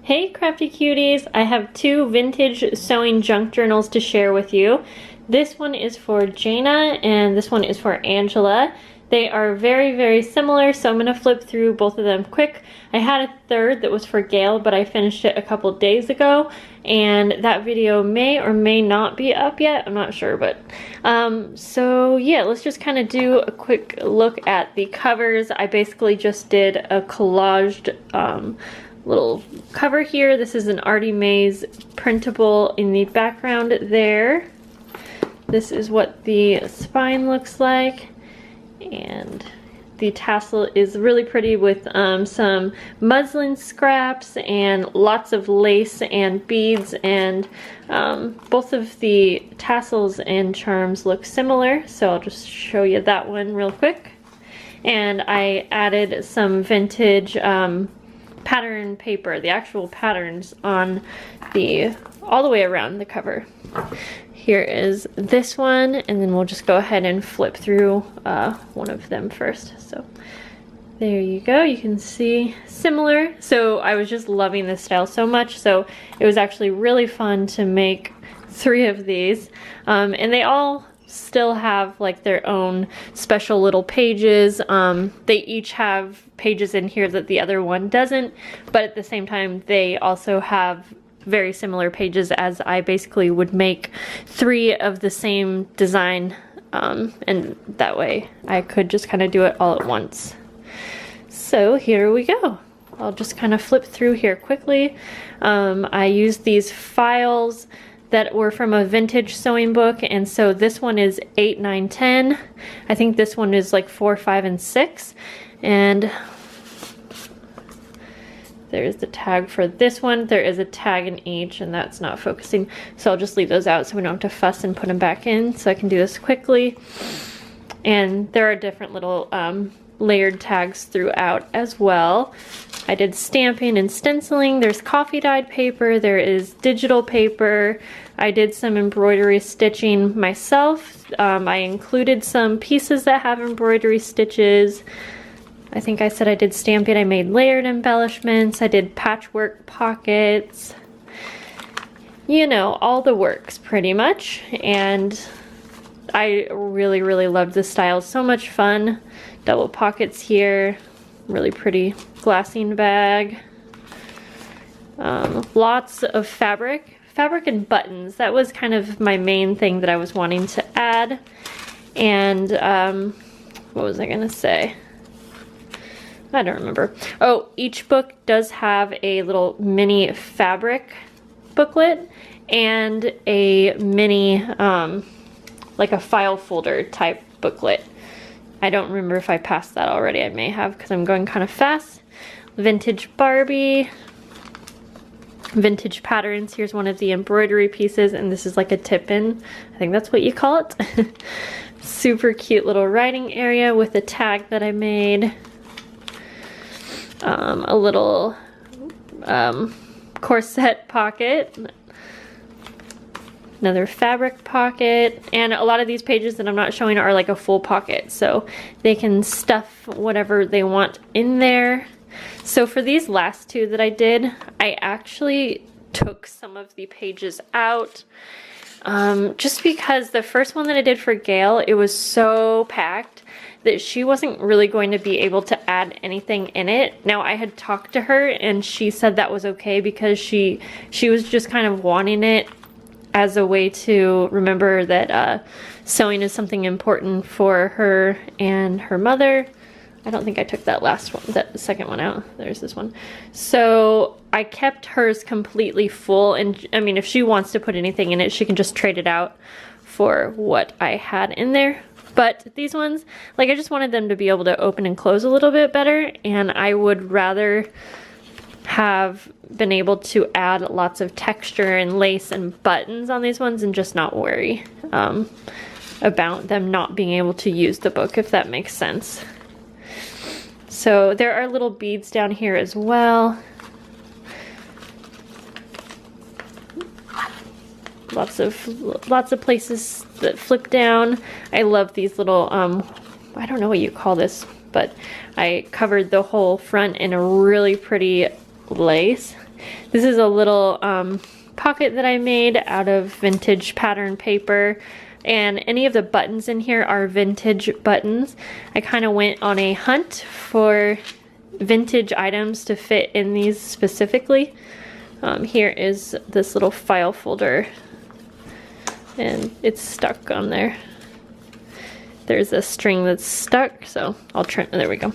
Hey crafty cuties! I have two vintage sewing junk journals to share with you. This one is for Jana and this one is for Angela. They are very similar, so I'm going to flip through both of them quick. I had a third that was for Gail, but I finished it a couple days ago, and that video may or may not be up yet. I'm not sure, but so yeah, let's just kind of do a quick look at the covers. I basically just did a collaged little cover here. This is an Artie Mays printable in the background there. This is what the spine looks like, and the tassel is really pretty with some muslin scraps and lots of lace and beads, and both of the tassels and charms look similar, so I'll just show you that one real quick. And I added some vintage pattern paper, the actual patterns on all the way around the cover. Here is this one, and then we'll just go ahead and flip through one of them first. So there you go, you can see similar. So I was just loving this style so much, so it was actually really fun to make 3 of these, and they all still have like their own special little pages. They each have pages in here that the other one doesn't, but at the same time they also have very similar pages, as I basically would make 3 of the same design, and that way I could just kind of do it all at once. So here we go. I'll just kind of flip through here quickly. I used these files that were from a vintage sewing book, and so this one is 8, 9, 10. I think this one is like 4, 5, and 6, and there's the tag for this one. There is a tag in each, and that's not focusing, so I'll just leave those out so we don't have to fuss and put them back in, so I can do this quickly. And there are different little layered tags throughout as well. I did stamping and stenciling. There's coffee dyed paper, there is digital paper. I did some embroidery stitching myself. I included some pieces that have embroidery stitches. I think I said I did stamping. I made layered embellishments. I did patchwork pockets. You know, all the works pretty much. And I really loved this style. So much fun. Double pockets here. Really pretty glassine bag. Lots of fabric and buttons. That was kind of my main thing that I was wanting to add. And what was I gonna say? I don't remember. Oh, each book does have a little mini fabric booklet and a mini like a file folder type booklet. I don't remember if I passed that already. I may have, because I'm going kind of fast. Vintage Barbie. Vintage patterns. Here's one of the embroidery pieces, and this is like a tip-in. I think that's what you call it. Super cute little writing area with a tag that I made. A little corset pocket. Another fabric pocket, and a lot of these pages that I'm not showing are like a full pocket, so they can stuff whatever they want in there. So for these last 2 that I did, I actually took some of the pages out, just because the first one that I did for Gail, it was so packed that she wasn't really going to be able to add anything in it. Now, I had talked to her and she said that was okay, because she was just kind of wanting it as a way to remember that sewing is something important for her and her mother. I don't think I took that last one, that second one out. There's this one. So I kept hers completely full, and I mean, if she wants to put anything in it, she can just trade it out for what I had in there. But these ones, like, I just wanted them to be able to open and close a little bit better, and I would rather have been able to add lots of texture and lace and buttons on these ones and just not worry about them not being able to use the book, if that makes sense. So there are little beads down here as well. Lots of places that flip down. I love these little I don't know what you call this, but I covered the whole front in a really pretty lace. This is a little pocket that I made out of vintage pattern paper, and any of the buttons in here are vintage buttons. I kind of went on a hunt for vintage items to fit in these specifically. Here is this little file folder, and it's stuck on there. There's a string that's stuck, so I'll trim, there we go.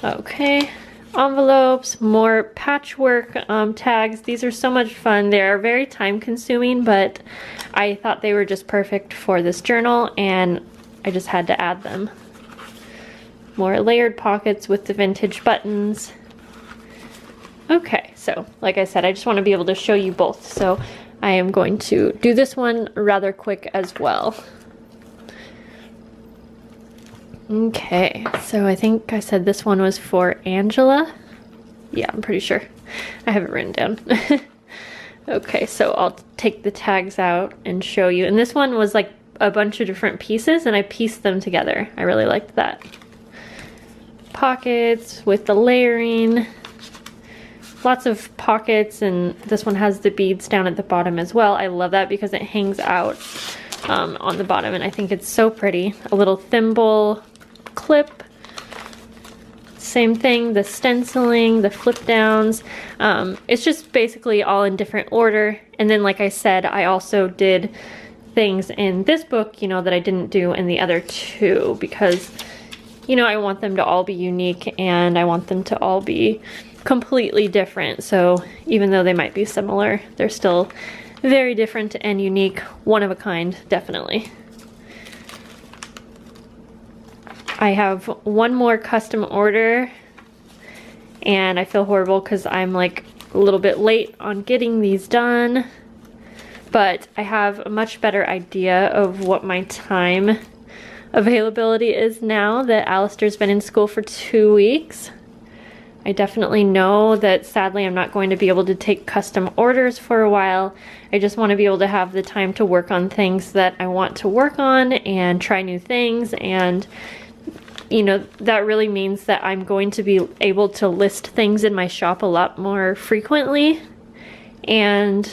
Okay, envelopes, more patchwork tags. These are so much fun. They are very time consuming, but I thought they were just perfect for this journal, and I just had to add them. More layered pockets with the vintage buttons. Okay, so like I said, I just want to be able to show you both, so I am going to do this one rather quick as well. Okay, so I think I said this one was for Angela. Yeah, I'm pretty sure. I have it written down. Okay, so I'll take the tags out and show you. And this one was like a bunch of different pieces, and I pieced them together. I really liked that. Pockets with the layering. Lots of pockets, and this one has the beads down at the bottom as well. I love that because it hangs out on the bottom, and I think it's so pretty. A little thimble clip. Same thing, the stenciling, the flip downs. It's just basically all in different order. And then like I said, I also did things in this book, you know, that I didn't do in the other two because, you know, I want them to all be unique and I want them to all be completely different. So even though they might be similar, they're still very different and unique, one of a kind, definitely. I have one more custom order, and I feel horrible because I'm like a little bit late on getting these done, but I have a much better idea of what my time availability is now that Alistair's been in school for 2 weeks. I definitely know that sadly I'm not going to be able to take custom orders for a while. I just want to be able to have the time to work on things that I want to work on and try new things, and you know, that really means that I'm going to be able to list things in my shop a lot more frequently and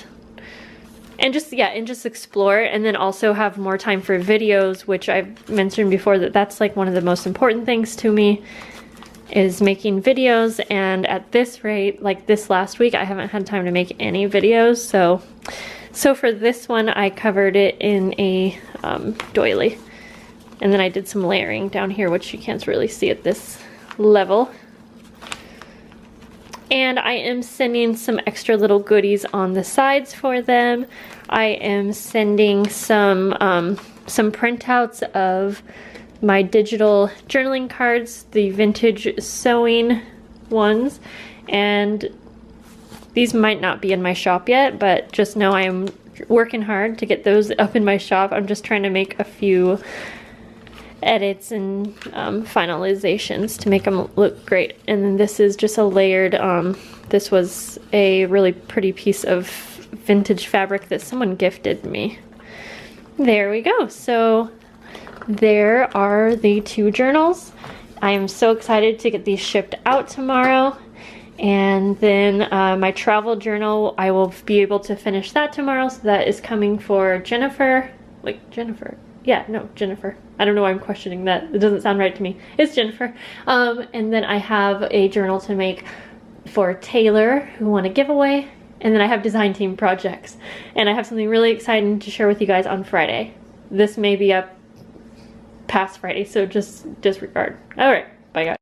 just explore, and then also have more time for videos, which I've mentioned before that that's like one of the most important things to me, is making videos. And at this rate, like this last week, I haven't had time to make any videos. So for this one, I covered it in a doily. And then I did some layering down here, which you can't really see at this level. And I am sending some extra little goodies on the sides for them. I am sending some printouts of my digital journaling cards, the vintage sewing ones. And these might not be in my shop yet, but just know I am working hard to get those up in my shop. I'm just trying to make a few edits and finalizations to make them look great. And then this is just a layered, this was a really pretty piece of vintage fabric that someone gifted me. There we go. So there are the 2 journals. I am so excited to get these shipped out tomorrow. And then my travel journal, I will be able to finish that tomorrow. So that is coming for Jennifer. Like Jennifer. Yeah, no, Jennifer. I don't know why I'm questioning that. It doesn't sound right to me. It's Jennifer. And then I have a journal to make for Taylor, who won a giveaway. And then I have design team projects. And I have something really exciting to share with you guys on Friday. This may be up past Friday, so just disregard. All right, bye guys.